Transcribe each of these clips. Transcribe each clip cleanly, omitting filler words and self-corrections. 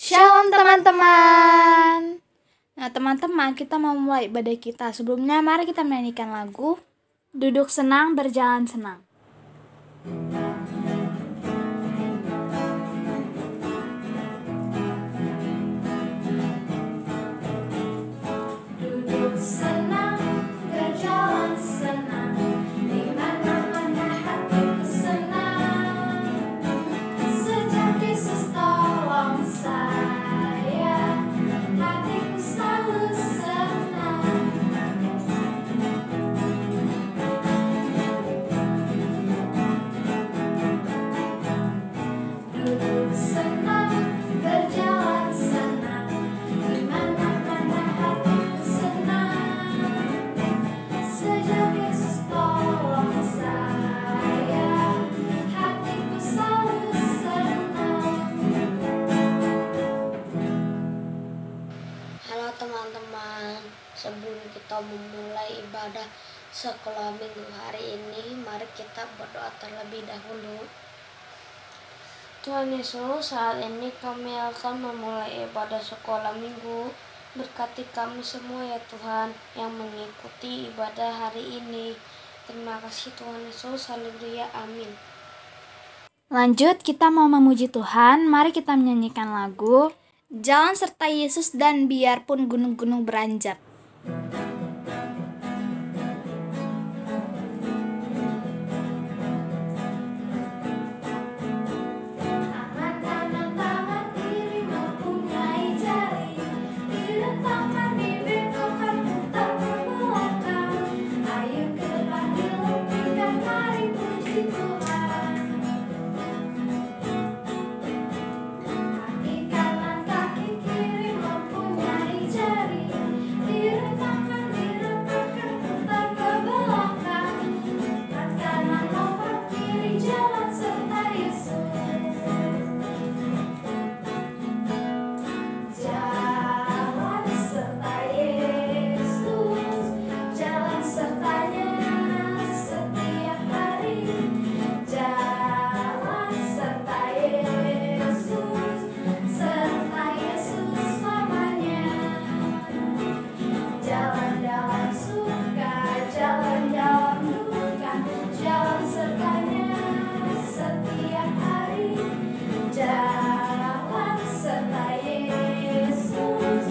Shalom teman-teman. Nah teman-teman, kita mau mulai ibadah kita. Sebelumnya mari kita menyanyikan lagu Duduk Senang Berjalan Senang. Duduk senang, berjalan senang, di mana-mana hatiku senang. Sejak Yesus tolong saya, hatiku selalu senang. Duduk senang, berjalan senang, di mana-mana hatiku senang. Sejak Yesus tolong saya, hatiku selalu senang. Halo teman-teman, sebelum kita memulai ibadah sekolah minggu hari ini, mari kita berdoa terlebih dahulu. Tuhan Yesus, saat ini kami akan memulai ibadah sekolah minggu. Berkati kami semua ya Tuhan yang mengikuti ibadah hari ini. Terima kasih Tuhan Yesus, haleluya, amin. Lanjut, kita mau memuji Tuhan. Mari kita menyanyikan lagu Jalan Serta Yesus dan Biarpun Gunung-gunung Beranjak. Tangan kanan, tangan kiri mempunyai jari, diletakkan, dibentangkan, putar ke belakang. Ayo ke depan dilumpuhkan, mari puji Tuhan. Kaki kanan, kaki kiri mempunyai jari, diletakkan, putar ke belakang. Lompat kanan, lompat kiri, jalan serta Yesus. Jalan serta Yesus, jalan sertanya setiap hari. Jalan serta Yesus, serta Yesus selamanya. Jalan-jalan suka, jalan-jalan duka, jalan sertanya setiap hari. Jalan serta Yesus,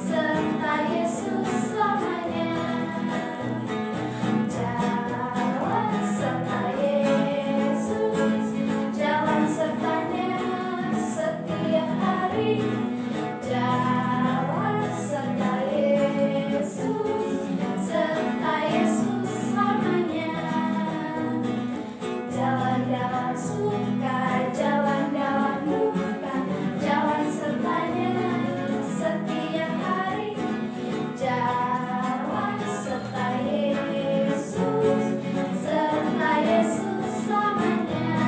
serta Yesus selamanya. Jalan serta Yesus, jalan sertanya setiap hari. Jalan serta Yesus, serta Yesus selamanya. Jalan-jalan suka, jalan-jalan duka, jalan sertanya setiap hari. Jalan serta Yesus, serta Yesus selamanya.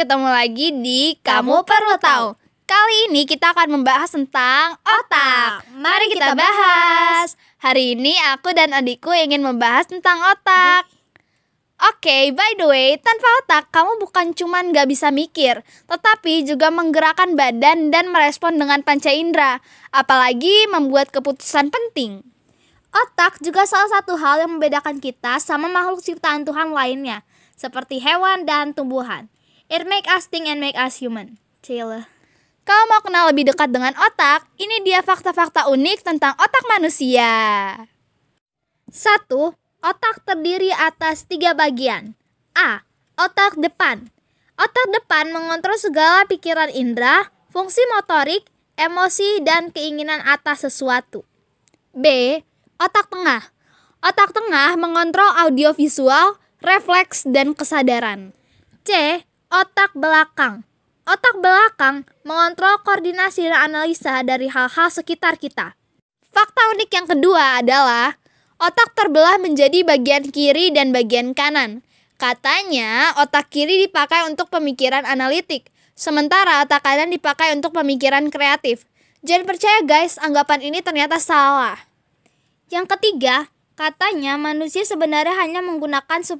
ketemu lagi di Kamu Perlu Tahu. Kali ini kita akan membahas tentang otak. Mari kita bahas. Hari ini aku dan adikku ingin membahas tentang otak. Oke, by the way, tanpa otak kamu bukan cuman gak bisa mikir, tetapi juga menggerakkan badan dan merespon dengan panca indera, apalagi membuat keputusan penting. Otak juga salah satu hal yang membedakan kita sama makhluk ciptaan Tuhan lainnya, seperti hewan dan tumbuhan. It make us think and make us human. Cila. Kalau mau kenal lebih dekat dengan otak, ini dia fakta-fakta unik tentang otak manusia. 1. Otak terdiri atas 3 bagian. A. Otak depan. Otak depan mengontrol segala pikiran indera, fungsi motorik, emosi, dan keinginan atas sesuatu. B. Otak tengah. Otak tengah mengontrol audiovisual, refleks, dan kesadaran. C. Otak belakang. Otak belakang mengontrol koordinasi dan analisa dari hal-hal sekitar kita. Fakta unik yang kedua adalah otak terbelah menjadi bagian kiri dan bagian kanan. Katanya otak kiri dipakai untuk pemikiran analitik, sementara otak kanan dipakai untuk pemikiran kreatif. Jangan percaya guys, anggapan ini ternyata salah. Yang ketiga, katanya manusia sebenarnya hanya menggunakan 10%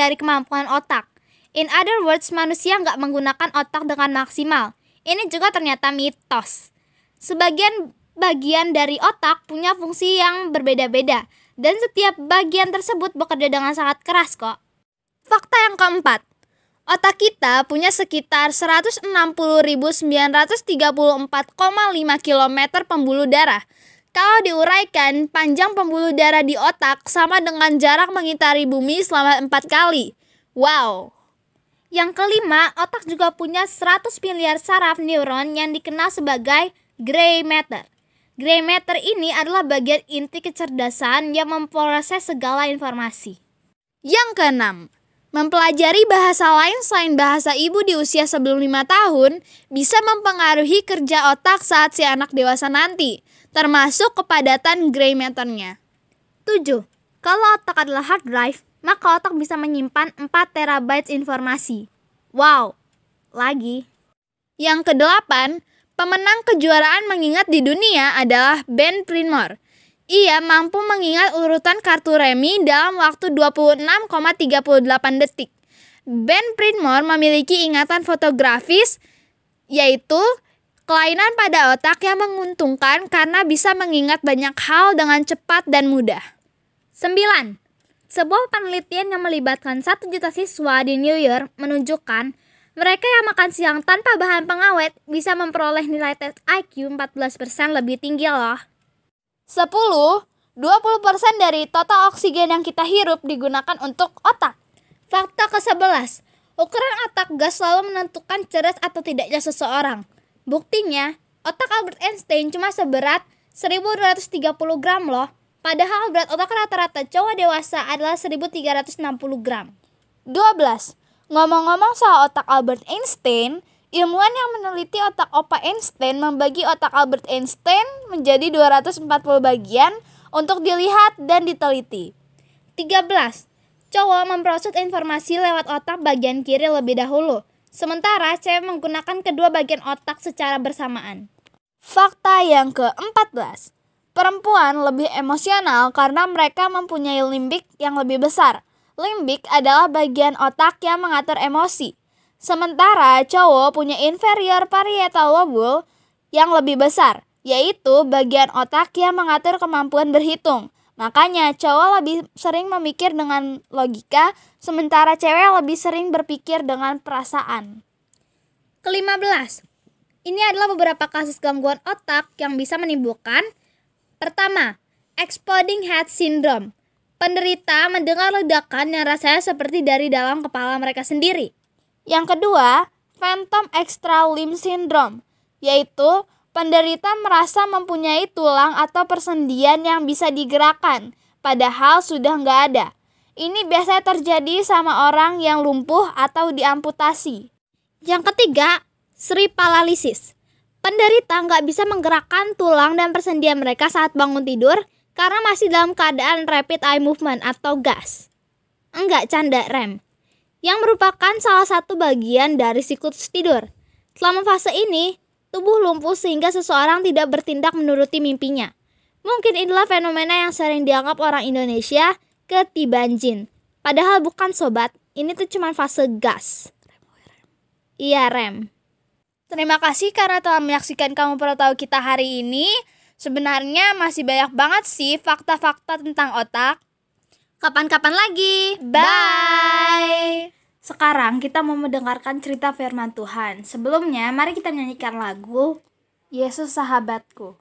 dari kemampuan otak. In other words, manusia nggak menggunakan otak dengan maksimal. Ini juga ternyata mitos. Sebagian bagian dari otak punya fungsi yang berbeda-beda, dan setiap bagian tersebut bekerja dengan sangat keras kok. Fakta yang keempat, otak kita punya sekitar 160.934,5 km pembuluh darah. Kalau diuraikan, panjang pembuluh darah di otak sama dengan jarak mengitari bumi selama 4 kali. Wow! Yang kelima, otak juga punya 100 miliar saraf neuron yang dikenal sebagai gray matter. Gray matter ini adalah bagian inti kecerdasan yang memproses segala informasi. Yang keenam, mempelajari bahasa lain selain bahasa ibu di usia sebelum 5 tahun bisa mempengaruhi kerja otak saat si anak dewasa nanti, termasuk kepadatan gray matter-nya. 7. Kalau otak adalah hard drive, maka otak bisa menyimpan 4 terabyte informasi. Wow, lagi. Yang kedelapan, pemenang kejuaraan mengingat di dunia adalah Ben Prinmore. Ia mampu mengingat urutan kartu remi dalam waktu 26,38 detik. Ben Prinmore memiliki ingatan fotografis, yaitu kelainan pada otak yang menguntungkan karena bisa mengingat banyak hal dengan cepat dan mudah. 9. Sebuah penelitian yang melibatkan 1 juta siswa di New York menunjukkan mereka yang makan siang tanpa bahan pengawet bisa memperoleh nilai tes IQ 14% lebih tinggi loh. 10. 20% dari total oksigen yang kita hirup digunakan untuk otak. Fakta ke-11. Ukuran otak gak selalu menentukan cerdas atau tidaknya seseorang. Buktinya, otak Albert Einstein cuma seberat 1230 gram loh. Padahal berat otak rata-rata cowok dewasa adalah 1360 gram. 12. Ngomong-ngomong soal otak Albert Einstein, ilmuwan yang meneliti otak Opa Einstein membagi otak Albert Einstein menjadi 240 bagian untuk dilihat dan diteliti. 13. Cowok memproses informasi lewat otak bagian kiri lebih dahulu, sementara cewek menggunakan kedua bagian otak secara bersamaan. Fakta yang ke-14. Perempuan lebih emosional karena mereka mempunyai limbik yang lebih besar. Limbik adalah bagian otak yang mengatur emosi. Sementara cowok punya inferior parietal lobe yang lebih besar, yaitu bagian otak yang mengatur kemampuan berhitung. Makanya cowok lebih sering memikir dengan logika, sementara cewek lebih sering berpikir dengan perasaan. Ke-15. Ini adalah beberapa kasus gangguan otak yang bisa menimbulkan: pertama, exploding head syndrome. Penderita mendengar ledakan yang rasanya seperti dari dalam kepala mereka sendiri. Yang kedua, phantom extra limb syndrome, yaitu penderita merasa mempunyai tulang atau persendian yang bisa digerakkan, padahal sudah nggak ada. Ini biasanya terjadi sama orang yang lumpuh atau diamputasi. Yang ketiga, cerebral paralysis. Penderita nggak bisa menggerakkan tulang dan persendian mereka saat bangun tidur karena masih dalam keadaan rapid eye movement atau GAS. Enggak, canda, REM. yang merupakan salah satu bagian dari siklus tidur. Selama fase ini, tubuh lumpuh sehingga seseorang tidak bertindak menuruti mimpinya. Mungkin inilah fenomena yang sering dianggap orang Indonesia ketiban jin. Padahal bukan sobat, ini tuh cuma fase gas. Iya, rem. Terima kasih karena telah menyaksikan Kamu Perlu Tahu kita hari ini. Sebenarnya masih banyak banget sih fakta-fakta tentang otak. Kapan-kapan lagi. Bye. Sekarang kita mau mendengarkan cerita firman Tuhan. Sebelumnya, mari kita menyanyikan lagu Yesus Sahabatku.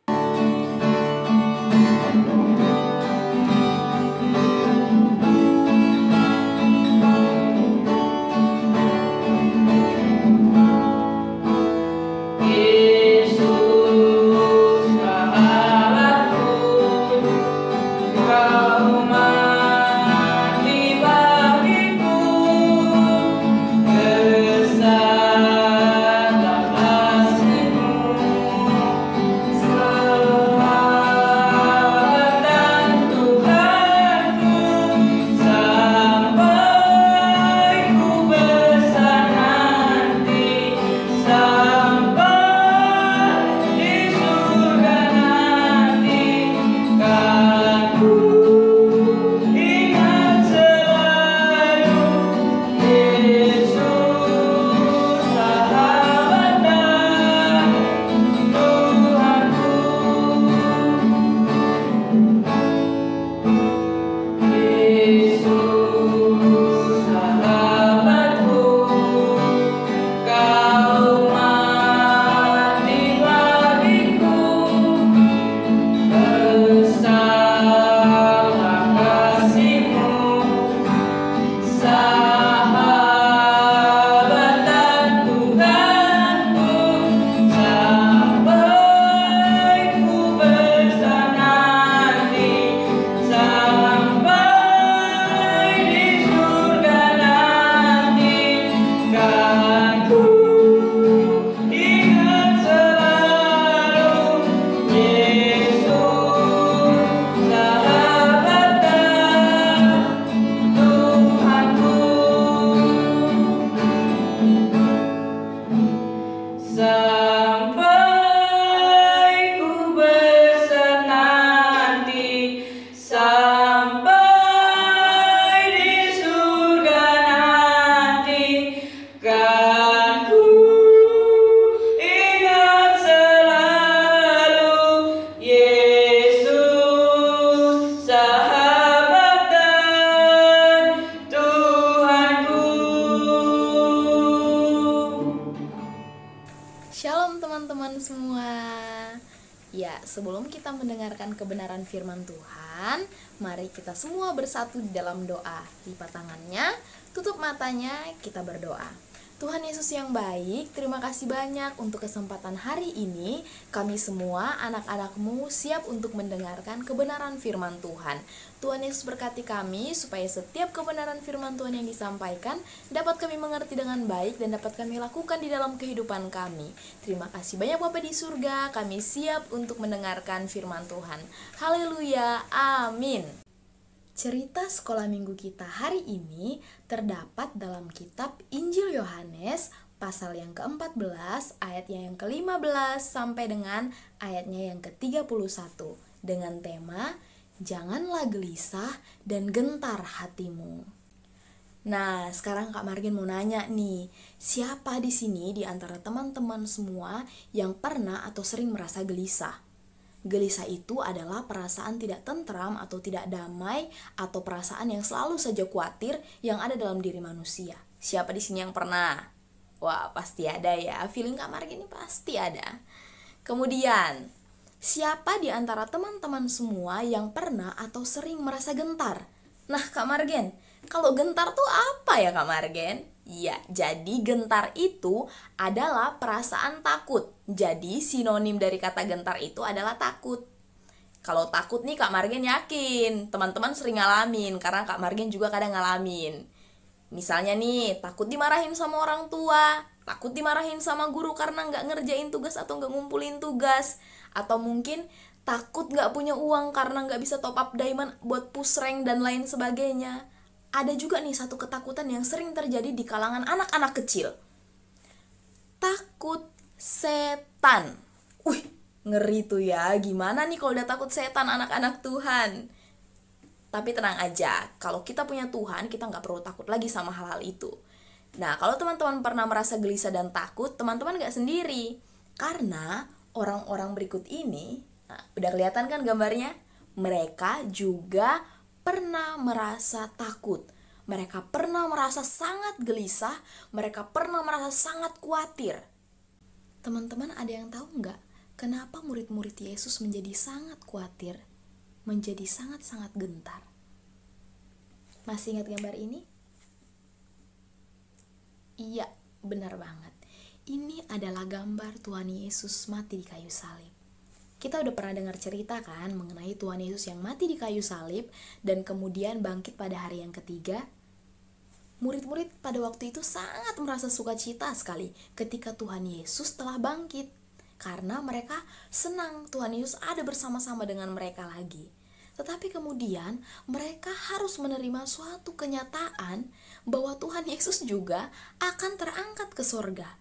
Shalom teman-teman semua. Ya, sebelum kita mendengarkan kebenaran firman Tuhan, mari kita semua bersatu di dalam doa. Lipat tangannya, tutup matanya, kita berdoa. Tuhan Yesus yang baik, terima kasih banyak untuk kesempatan hari ini. Kami semua anak-anak-Mu siap untuk mendengarkan kebenaran firman Tuhan. Tuhan Yesus berkati kami supaya setiap kebenaran firman Tuhan yang disampaikan dapat kami mengerti dengan baik dan dapat kami lakukan di dalam kehidupan kami. Terima kasih banyak Bapa di surga, kami siap untuk mendengarkan firman Tuhan. Haleluya, amin. Cerita sekolah minggu kita hari ini terdapat dalam kitab Injil Yohanes pasal yang ke-14 ayatnya yang ke-15 sampai dengan ayatnya yang ke-31 dengan tema Janganlah gelisah dan gentar hatimu. Nah, sekarang Kak Margin mau nanya nih, siapa di sini di antara teman-teman semua yang pernah atau sering merasa gelisah? Gelisah itu adalah perasaan tidak tentram atau tidak damai atau perasaan yang selalu saja khawatir yang ada dalam diri manusia. Siapa di sini yang pernah? Wah, pasti ada ya. Feeling Kak Margin ini pasti ada. Kemudian, siapa di antara teman-teman semua yang pernah atau sering merasa gentar? Nah, Kak Margen, kalau gentar tuh apa ya Kak Margen? Ya, jadi gentar itu adalah perasaan takut. Jadi sinonim dari kata gentar itu adalah takut. Kalau takut nih Kak Margen yakin teman-teman sering ngalamin, karena Kak Margen juga kadang ngalamin. Misalnya nih, takut dimarahin sama orang tua, takut dimarahin sama guru karena nggak ngerjain tugas atau nggak ngumpulin tugas. Atau mungkin takut nggak punya uang karena nggak bisa top up diamond buat push rank dan lain sebagainya. ada juga nih satu ketakutan yang sering terjadi di kalangan anak-anak kecil. Takut setan. Wih, ngeri tuh ya. Gimana nih kalau udah takut setan anak-anak Tuhan? Tapi tenang aja, kalau kita punya Tuhan, kita nggak perlu takut lagi sama hal-hal itu. Nah, kalau teman-teman pernah merasa gelisah dan takut, teman-teman nggak sendiri. Karena orang-orang berikut ini, nah, udah kelihatan kan gambarnya? Mereka juga pernah merasa takut. Mereka pernah merasa sangat gelisah. Mereka pernah merasa sangat khawatir. Teman-teman ada yang tahu nggak? Kenapa murid-murid Yesus menjadi sangat khawatir? Menjadi sangat-sangat gentar. Masih ingat gambar ini? Iya, benar banget. Ini adalah gambar Tuhan Yesus mati di kayu salib. Kita udah pernah dengar cerita kan mengenai Tuhan Yesus yang mati di kayu salib dan kemudian bangkit pada hari yang ketiga. Murid-murid pada waktu itu sangat merasa sukacita sekali ketika Tuhan Yesus telah bangkit. Karena mereka senang Tuhan Yesus ada bersama-sama dengan mereka lagi. Tetapi kemudian mereka harus menerima suatu kenyataan bahwa Tuhan Yesus juga akan terangkat ke sorga.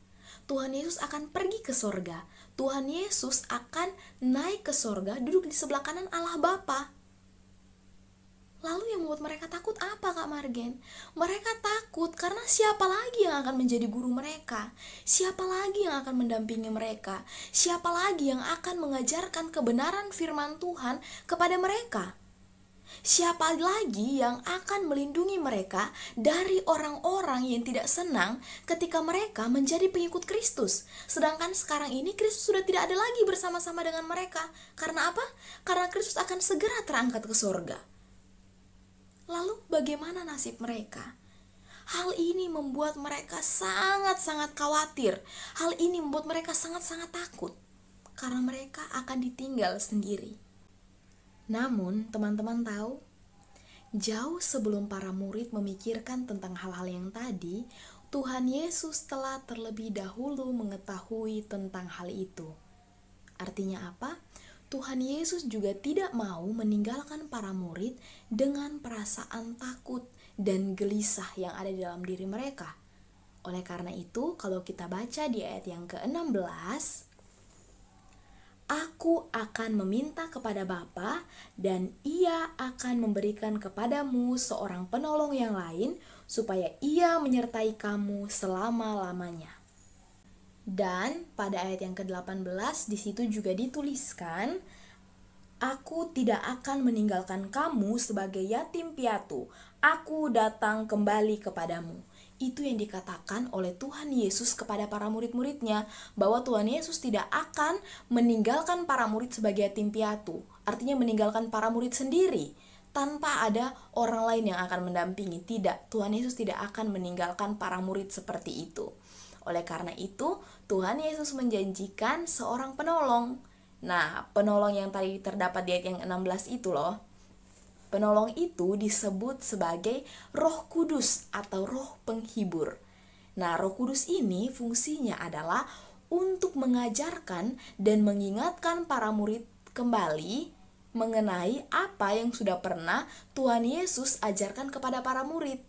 Tuhan Yesus akan pergi ke sorga. Tuhan Yesus akan naik ke sorga, duduk di sebelah kanan Allah Bapa. Lalu yang membuat mereka takut apa, Kak Margen? Mereka takut karena siapa lagi yang akan menjadi guru mereka? Siapa lagi yang akan mendampingi mereka? Siapa lagi yang akan mengajarkan kebenaran firman Tuhan kepada mereka? Siapa lagi yang akan melindungi mereka dari orang-orang yang tidak senang ketika mereka menjadi pengikut Kristus? Sedangkan sekarang ini Kristus sudah tidak ada lagi bersama-sama dengan mereka. Karena apa? Karena Kristus akan segera terangkat ke surga. Lalu bagaimana nasib mereka? Hal ini membuat mereka sangat-sangat khawatir. Hal ini membuat mereka sangat-sangat takut. Karena mereka akan ditinggal sendiri. Namun, teman-teman tahu, jauh sebelum para murid memikirkan tentang hal-hal yang tadi, Tuhan Yesus telah terlebih dahulu mengetahui tentang hal itu. Artinya apa? Tuhan Yesus juga tidak mau meninggalkan para murid dengan perasaan takut dan gelisah yang ada di dalam diri mereka. Oleh karena itu, kalau kita baca di ayat yang ke-16, Aku akan meminta kepada Bapa dan Ia akan memberikan kepadamu seorang penolong yang lain supaya Ia menyertai kamu selama-lamanya. Dan pada ayat yang ke-18 di situ juga dituliskan, Aku tidak akan meninggalkan kamu sebagai yatim piatu. Aku datang kembali kepadamu. Itu yang dikatakan oleh Tuhan Yesus kepada para murid-muridnya, bahwa Tuhan Yesus tidak akan meninggalkan para murid sebagai yatim piatu. Artinya meninggalkan para murid sendiri tanpa ada orang lain yang akan mendampingi. Tidak, Tuhan Yesus tidak akan meninggalkan para murid seperti itu. Oleh karena itu, Tuhan Yesus menjanjikan seorang penolong. Nah, penolong yang tadi terdapat di ayat yang 16 itu loh. Penolong itu disebut sebagai Roh Kudus atau Roh Penghibur. Nah, Roh Kudus ini fungsinya adalah untuk mengajarkan dan mengingatkan para murid kembali mengenai apa yang sudah pernah Tuhan Yesus ajarkan kepada para murid.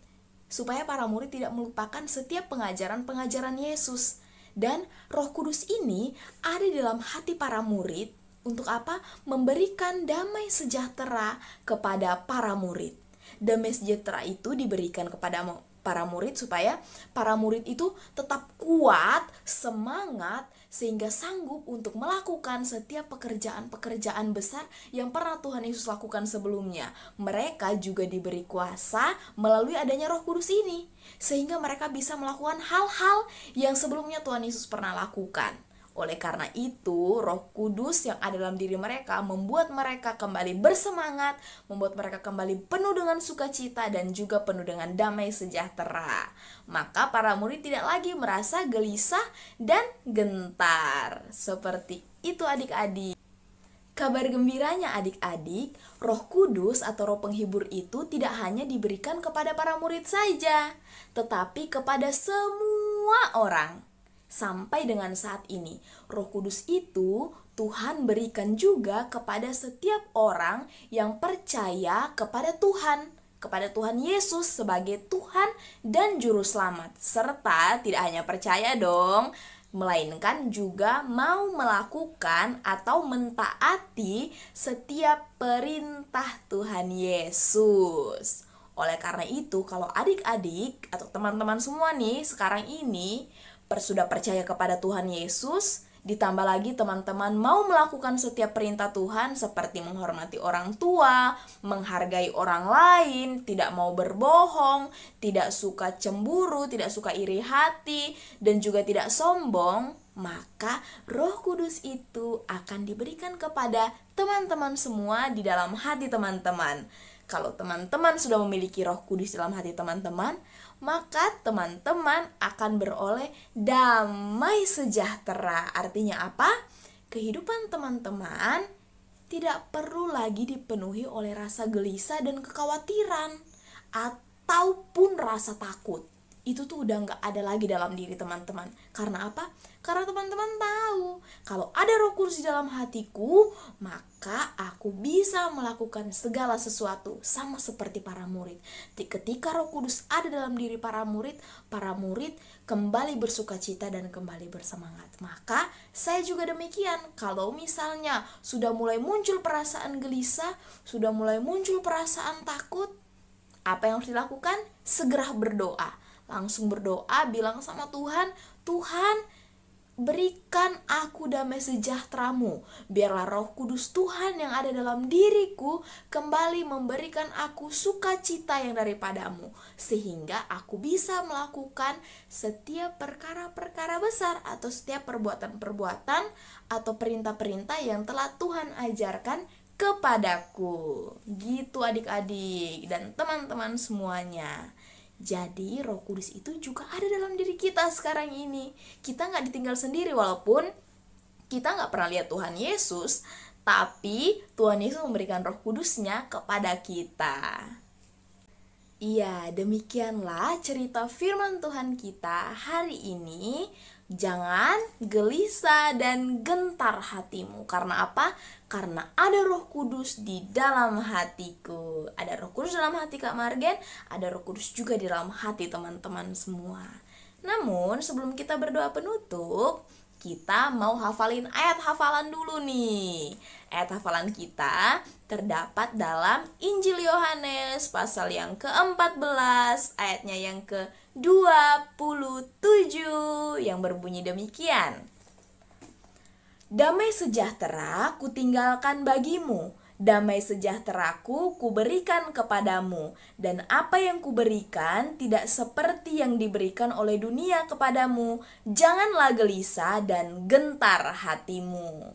Supaya para murid tidak melupakan setiap pengajaran-pengajaran Yesus. Dan Roh Kudus ini ada di dalam hati para murid. Untuk apa? Memberikan damai sejahtera kepada para murid. Damai sejahtera itu diberikan kepada para murid supaya para murid itu tetap kuat, semangat, sehingga sanggup untuk melakukan setiap pekerjaan-pekerjaan besar yang pernah Tuhan Yesus lakukan sebelumnya. Mereka juga diberi kuasa melalui adanya Roh Kudus ini, sehingga mereka bisa melakukan hal-hal yang sebelumnya Tuhan Yesus pernah lakukan. Oleh karena itu, Roh Kudus yang ada dalam diri mereka membuat mereka kembali bersemangat, membuat mereka kembali penuh dengan sukacita dan juga penuh dengan damai sejahtera. Maka para murid tidak lagi merasa gelisah dan gentar. Seperti itu adik-adik. Kabar gembiranya adik-adik, Roh Kudus atau Roh Penghibur itu tidak hanya diberikan kepada para murid saja, tetapi kepada semua orang. Sampai dengan saat ini, Roh Kudus itu Tuhan berikan juga kepada setiap orang yang percaya kepada Tuhan. kepada Tuhan Yesus sebagai Tuhan dan Juru Selamat. Serta tidak hanya percaya dong, melainkan juga mau melakukan atau mentaati setiap perintah Tuhan Yesus. Oleh karena itu, kalau adik-adik atau teman-teman semua nih sekarang ini sudah percaya kepada Tuhan Yesus, ditambah lagi teman-teman mau melakukan setiap perintah Tuhan seperti menghormati orang tua, menghargai orang lain, tidak mau berbohong, tidak suka cemburu, tidak suka iri hati, dan juga tidak sombong, maka Roh Kudus itu akan diberikan kepada teman-teman semua di dalam hati teman-teman. Kalau teman-teman sudah memiliki Roh Kudus dalam hati teman-teman, maka teman-teman akan beroleh damai sejahtera. Artinya apa? Kehidupan teman-teman tidak perlu lagi dipenuhi oleh rasa gelisah dan kekhawatiran ataupun rasa takut. Itu tuh udah gak ada lagi dalam diri teman-teman. Karena apa? Karena teman-teman tahu kalau ada Roh Kudus di dalam hatiku, maka aku bisa melakukan segala sesuatu sama seperti para murid. Ketika Roh Kudus ada dalam diri para murid kembali bersukacita dan kembali bersemangat. Maka saya juga demikian. Kalau misalnya sudah mulai muncul perasaan gelisah, sudah mulai muncul perasaan takut, apa yang harus dilakukan? Segera berdoa. Langsung berdoa, bilang sama Tuhan, Tuhan, berikan aku damai sejahtera-Mu. Biarlah Roh Kudus Tuhan yang ada dalam diriku kembali memberikan aku sukacita yang daripada-Mu, sehingga aku bisa melakukan setiap perkara-perkara besar atau setiap perbuatan-perbuatan atau perintah-perintah yang telah Tuhan ajarkan kepadaku. Gitu adik-adik dan teman-teman semuanya. Jadi Roh Kudus itu juga ada dalam diri kita sekarang ini. Kita gak ditinggal sendiri, walaupun kita gak pernah lihat Tuhan Yesus, tapi Tuhan Yesus memberikan Roh Kudusnya kepada kita. Iya, demikianlah cerita firman Tuhan kita hari ini. Jangan gelisah dan gentar hatimu. Karena apa? Karena ada Roh Kudus di dalam hatiku. Ada Roh Kudus dalam hati Kak Margen, ada Roh Kudus juga di dalam hati teman-teman semua. Namun sebelum kita berdoa penutup, kita mau hafalin ayat hafalan dulu nih. Ayat hafalan kita terdapat dalam Injil Yohanes pasal yang ke-14, ayatnya yang ke-27 yang berbunyi demikian. Damai sejahtera kutinggalkan bagimu, damai sejahteraku kuberikan kepadamu, dan apa yang kuberikan tidak seperti yang diberikan oleh dunia kepadamu. Janganlah gelisah dan gentar hatimu.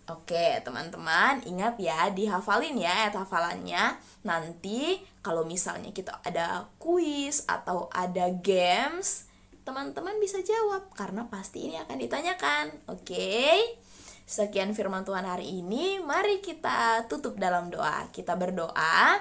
Oke teman-teman, ingat ya, dihafalin ya ayat hafalannya. Nanti kalau misalnya kita ada kuis atau ada games, teman-teman bisa jawab karena pasti ini akan ditanyakan. Oke? Sekian firman Tuhan hari ini. Mari kita tutup dalam doa. Kita berdoa.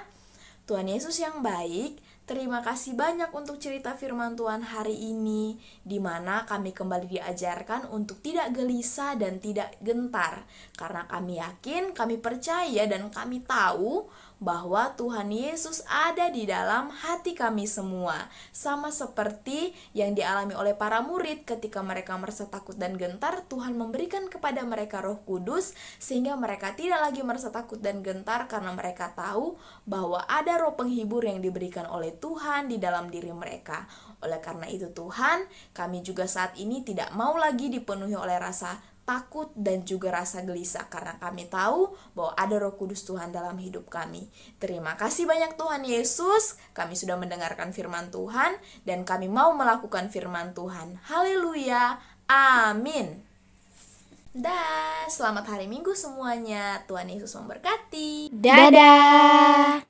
Tuhan Yesus yang baik, terima kasih banyak untuk cerita firman Tuhan hari ini, di mana kami kembali diajarkan untuk tidak gelisah dan tidak gentar. Karena kami yakin, kami percaya, dan kami tahu bahwa Tuhan Yesus ada di dalam hati kami semua. Sama seperti yang dialami oleh para murid ketika mereka merasa takut dan gentar, Tuhan memberikan kepada mereka Roh Kudus, sehingga mereka tidak lagi merasa takut dan gentar karena mereka tahu bahwa ada roh penghibur yang diberikan oleh Tuhan di dalam diri mereka. Oleh karena itu Tuhan, kami juga saat ini tidak mau lagi dipenuhi oleh rasa takut dan juga rasa gelisah, karena kami tahu bahwa ada Roh Kudus Tuhan dalam hidup kami. Terima kasih banyak Tuhan Yesus, kami sudah mendengarkan firman Tuhan dan kami mau melakukan firman Tuhan. Haleluya, amin. Dah, selamat hari Minggu semuanya. Tuhan Yesus memberkati. Dadah.